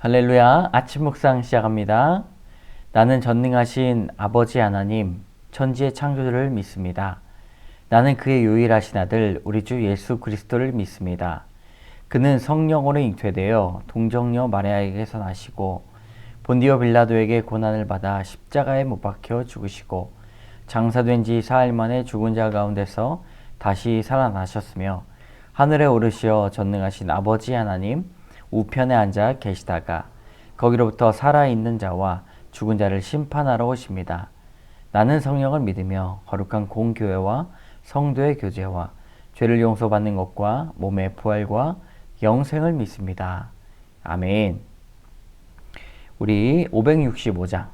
할렐루야. 아침 묵상 시작합니다. 나는 전능하신 아버지 하나님, 천지의 창조주를 믿습니다. 나는 그의 유일하신 아들, 우리 주 예수 그리스도를 믿습니다. 그는 성령으로 잉태되어 동정녀 마리아에게서 나시고 본디오 빌라도에게 고난을 받아 십자가에 못 박혀 죽으시고 장사된 지 사흘 만에 죽은 자 가운데서 다시 살아나셨으며 하늘에 오르시어 전능하신 아버지 하나님 우편에 앉아 계시다가 거기로부터 살아있는 자와 죽은 자를 심판하러 오십니다. 나는 성령을 믿으며 거룩한 공교회와 성도의 교제와 죄를 용서받는 것과 몸의 부활과 영생을 믿습니다. 아멘. 우리 565장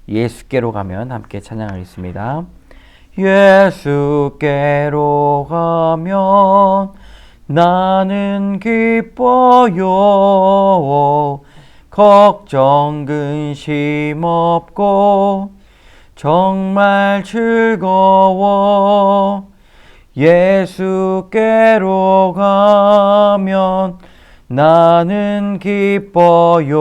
예수께로 가면 함께 찬양하겠습니다. 예수께로 가면 나는 기뻐요. 걱정 근심 없고 정말 즐거워. 예수께로 가면 나는 기뻐요.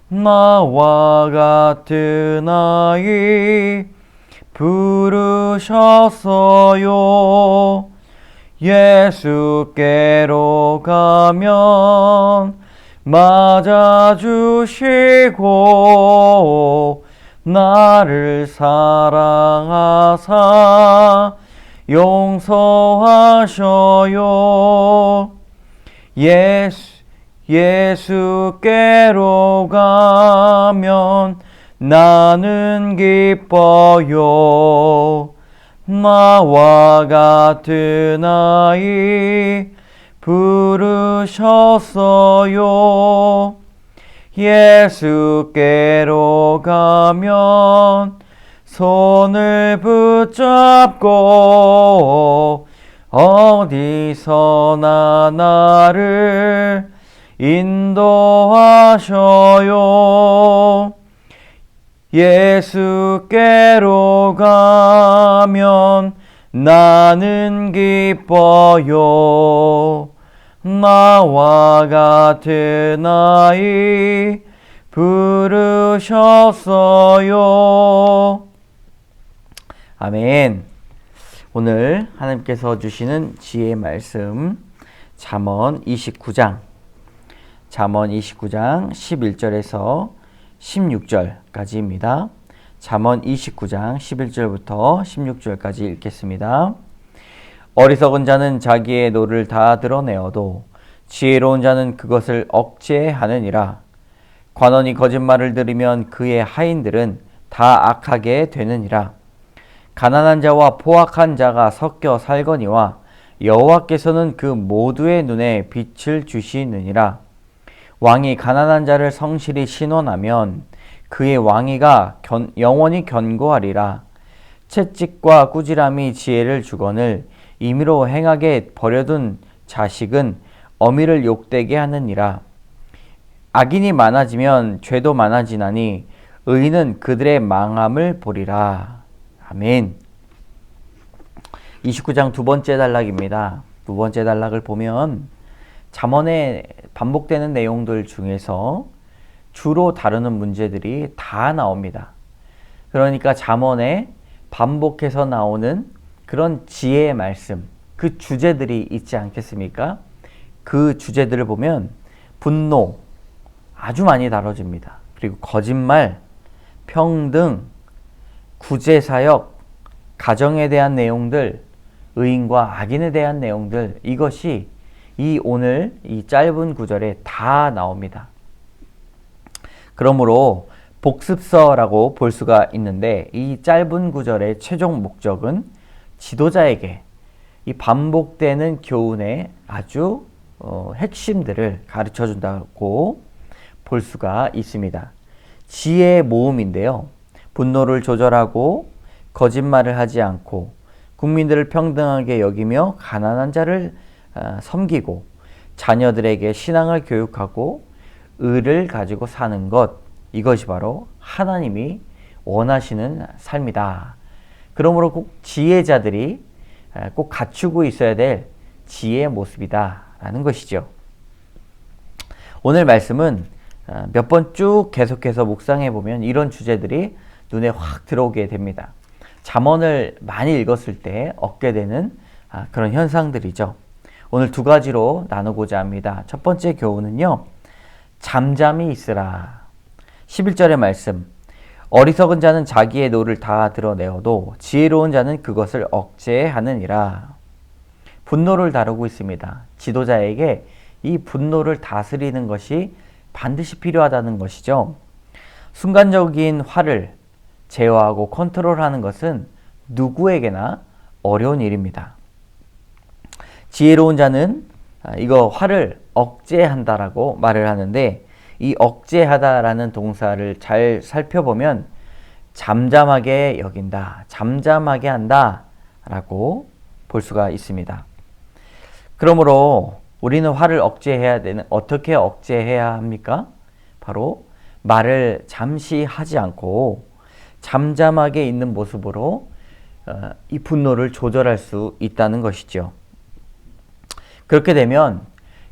나와 같은 아이 부르셨어요. 예수께로 가면 맞아주시고 나를 사랑하사 용서하셔요. 예수께로 가면 나는 기뻐요. 나와 같은 아이 부르셨어요. 예수께로 가면 손을 붙잡고 어디서나 나를 인도하셔요. 예수께로 가면 나는 기뻐요. 나와 같은 아이 부르셨어요. 아멘. 오늘 하나님께서 주시는 지혜의 말씀 잠언 29장 11절에서 16절까지입니다. 잠언 29장 11절부터 16절까지 읽겠습니다. 어리석은 자는 자기의 노를 다 드러내어도 지혜로운 자는 그것을 억제하느니라. 관원이 거짓말을 들으면 그의 하인들은 다 악하게 되느니라. 가난한 자와 포악한 자가 섞여 살거니와 여호와께서는 그 모두의 눈에 빛을 주시느니라. 왕이 가난한 자를 성실히 신원하면 그의 왕위가 영원히 견고하리라. 채찍과 꾸지람이 지혜를 주거늘 임의로 행하게 버려둔 자식은 어미를 욕되게 하느니라. 악인이 많아지면 죄도 많아지나니 의인은 그들의 망함을 보리라. 아멘. 29장 두 번째 단락입니다. 두 번째 단락을 보면 잠언에 반복되는 내용들 중에서 주로 다루는 문제들이 다 나옵니다. 그러니까 잠언에 반복해서 나오는 그런 지혜의 말씀, 그 주제들이 있지 않겠습니까? 그 주제들을 보면 분노 아주 많이 다뤄집니다. 그리고 거짓말, 평등, 구제사역, 가정에 대한 내용들, 의인과 악인에 대한 내용들, 이것이 오늘 이 짧은 구절에 다 나옵니다. 그러므로 복습서라고 볼 수가 있는데 이 짧은 구절의 최종 목적은 지도자에게 이 반복되는 교훈의 아주 핵심들을 가르쳐 준다고 볼 수가 있습니다. 지혜의 모음인데요. 분노를 조절하고 거짓말을 하지 않고 국민들을 평등하게 여기며 가난한 자를 섬기고 자녀들에게 신앙을 교육하고 의를 가지고 사는 것, 이것이 바로 하나님이 원하시는 삶이다. 그러므로 꼭 지혜자들이 꼭 갖추고 있어야 될 지혜의 모습이다 라는 것이죠. 오늘 말씀은 몇 번 쭉 계속해서 묵상해 보면 이런 주제들이 눈에 확 들어오게 됩니다. 잠언을 많이 읽었을 때 얻게 되는 그런 현상들이죠. 오늘 두 가지로 나누고자 합니다. 첫 번째 교훈은요, 잠잠히 있으라. 11절의 말씀, 어리석은 자는 자기의 노를 다 드러내어도 지혜로운 자는 그것을 억제하느니라. 분노를 다루고 있습니다. 지도자에게 이 분노를 다스리는 것이 반드시 필요하다는 것이죠. 순간적인 화를 제어하고 컨트롤하는 것은 누구에게나 어려운 일입니다. 지혜로운 자는 이거 화를 억제한다라고 말을 하는데, 이 억제하다라는 동사를 잘 살펴보면 잠잠하게 여긴다, 잠잠하게 한다 라고 볼 수가 있습니다. 그러므로 우리는 화를 어떻게 억제해야 합니까? 바로 말을 잠시 하지 않고 잠잠하게 있는 모습으로 이 분노를 조절할 수 있다는 것이죠. 그렇게 되면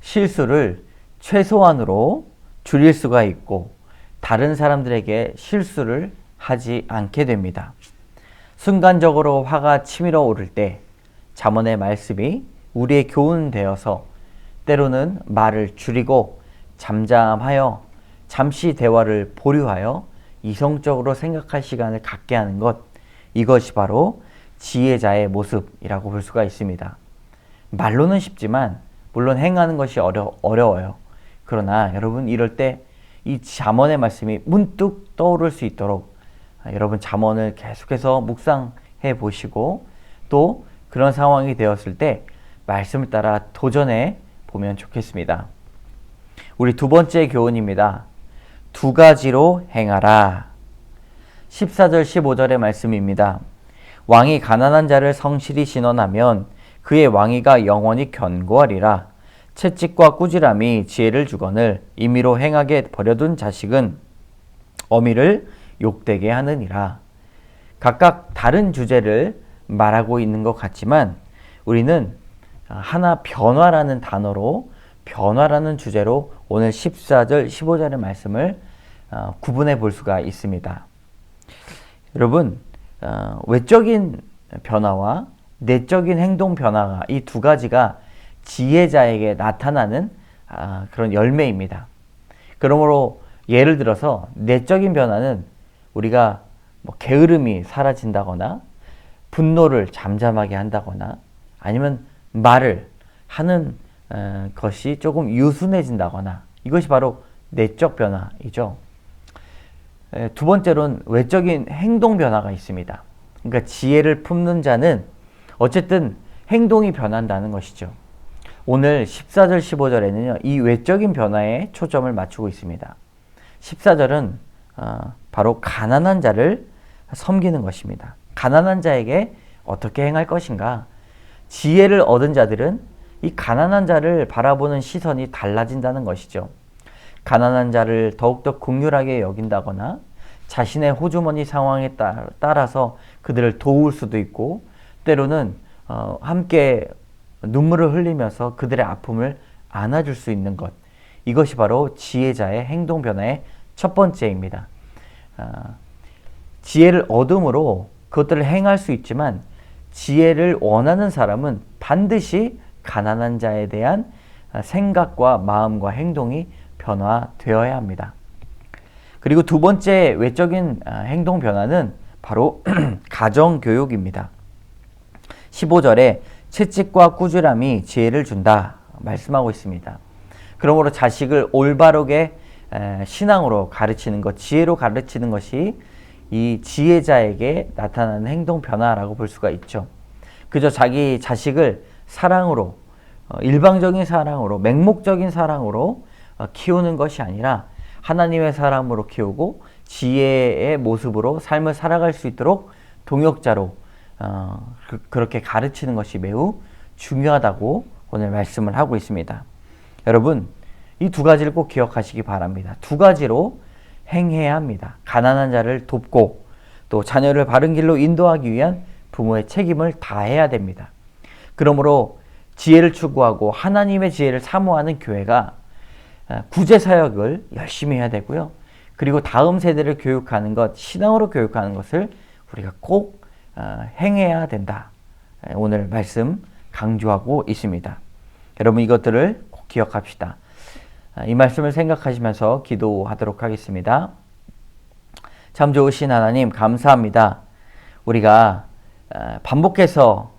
실수를 최소한으로 줄일 수가 있고 다른 사람들에게 실수를 하지 않게 됩니다. 순간적으로 화가 치밀어 오를 때 잠언의 말씀이 우리의 교훈되어서 때로는 말을 줄이고 잠잠하여 잠시 대화를 보류하여 이성적으로 생각할 시간을 갖게 하는 것, 이것이 바로 지혜자의 모습이라고 볼 수가 있습니다. 말로는 쉽지만 물론 행하는 것이 어려워요. 그러나 여러분, 이럴 때 이 잠언의 말씀이 문득 떠오를 수 있도록 여러분 잠언을 계속해서 묵상해 보시고 또 그런 상황이 되었을 때 말씀을 따라 도전해 보면 좋겠습니다. 우리 두 번째 교훈입니다. 두 가지로 행하라. 14절 15절의 말씀입니다. 왕이 가난한 자를 성실히 신원하면 그의 왕위가 영원히 견고하리라. 채찍과 꾸지람이 지혜를 주거늘 임의로 행하게 버려둔 자식은 어미를 욕되게 하느니라. 각각 다른 주제를 말하고 있는 것 같지만 우리는 하나 변화라는 단어로, 변화라는 주제로 오늘 14절 15절의 말씀을 구분해 볼 수가 있습니다. 여러분, 외적인 변화와 내적인 행동 변화가, 이 두 가지가 지혜자에게 나타나는 그런 열매입니다. 그러므로 예를 들어서 내적인 변화는 우리가 게으름이 사라진다거나 분노를 잠잠하게 한다거나 아니면 말을 하는 것이 조금 유순해진다거나, 이것이 바로 내적 변화이죠. 두 번째로는 외적인 행동 변화가 있습니다. 그러니까 지혜를 품는 자는 어쨌든 행동이 변한다는 것이죠. 오늘 14절 15절에는요 이 외적인 변화에 초점을 맞추고 있습니다. 14절은 바로 가난한 자를 섬기는 것입니다. 가난한 자에게 어떻게 행할 것인가? 지혜를 얻은 자들은 이 가난한 자를 바라보는 시선이 달라진다는 것이죠. 가난한 자를 더욱더 긍휼하게 여긴다거나 자신의 호주머니 상황에 따라서 그들을 도울 수도 있고, 때로는 함께 눈물을 흘리면서 그들의 아픔을 안아줄 수 있는 것, 이것이 바로 지혜자의 행동 변화의 첫 번째입니다. 지혜를 얻음으로 그것들을 행할 수 있지만 지혜를 원하는 사람은 반드시 가난한 자에 대한 생각과 마음과 행동이 변화되어야 합니다. 그리고 두 번째 외적인 행동 변화는 바로 가정교육입니다. 15절에 채찍과 꾸지람이 지혜를 준다 말씀하고 있습니다. 그러므로 자식을 올바르게 신앙으로 가르치는 것, 지혜로 가르치는 것이 이 지혜자에게 나타나는 행동 변화라고 볼 수가 있죠. 그저 자기 자식을 사랑으로, 일방적인 사랑으로, 맹목적인 사랑으로 키우는 것이 아니라 하나님의 사람으로 키우고 지혜의 모습으로 삶을 살아갈 수 있도록 동역자로 그렇게 가르치는 것이 매우 중요하다고 오늘 말씀을 하고 있습니다. 여러분, 이 두 가지를 꼭 기억하시기 바랍니다. 두 가지로 행해야 합니다. 가난한 자를 돕고 또 자녀를 바른 길로 인도하기 위한 부모의 책임을 다해야 됩니다. 그러므로 지혜를 추구하고 하나님의 지혜를 사모하는 교회가 구제 사역을 열심히 해야 되고요. 그리고 다음 세대를 교육하는 것, 신앙으로 교육하는 것을 우리가 꼭 행해야 된다. 오늘 말씀 강조하고 있습니다. 여러분 이것들을 꼭 기억합시다. 이 말씀을 생각하시면서 기도하도록 하겠습니다. 참 좋으신 하나님 감사합니다. 우리가 반복해서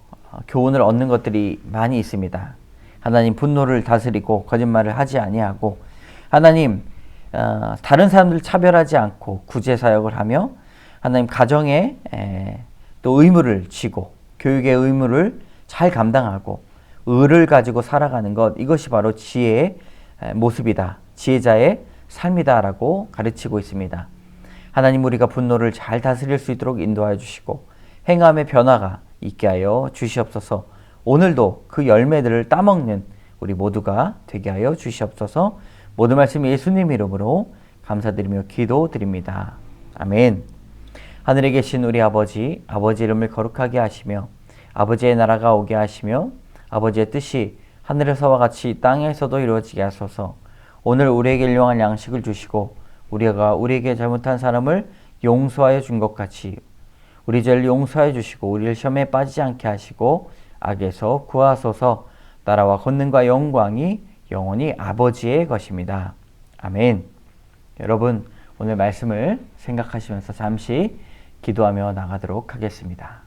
교훈을 얻는 것들이 많이 있습니다. 하나님 분노를 다스리고 거짓말을 하지 아니하고 하나님 다른 사람들 차별하지 않고 구제 사역을 하며 하나님 가정에 또 의무를 지고 교육의 의무를 잘 감당하고 의를 가지고 살아가는 것, 이것이 바로 지혜의 모습이다. 지혜자의 삶이다라고 가르치고 있습니다. 하나님 우리가 분노를 잘 다스릴 수 있도록 인도하여 주시고 행함의 변화가 있게 하여 주시옵소서. 오늘도 그 열매들을 따먹는 우리 모두가 되게 하여 주시옵소서. 모든 말씀 예수님 이름으로 감사드리며 기도드립니다. 아멘. 하늘에 계신 우리 아버지, 아버지 이름을 거룩하게 하시며 아버지의 나라가 오게 하시며 아버지의 뜻이 하늘에서와 같이 땅에서도 이루어지게 하소서. 오늘 우리에게 일용할 양식을 주시고 우리가 우리에게 잘못한 사람을 용서하여 준 것 같이 우리 죄를 용서하여 주시고 우리를 시험에 빠지지 않게 하시고 악에서 구하소서. 나라와 권능과 영광이 영원히 아버지의 것입니다. 아멘. 여러분 오늘 말씀을 생각하시면서 잠시 기도하며 나가도록 하겠습니다.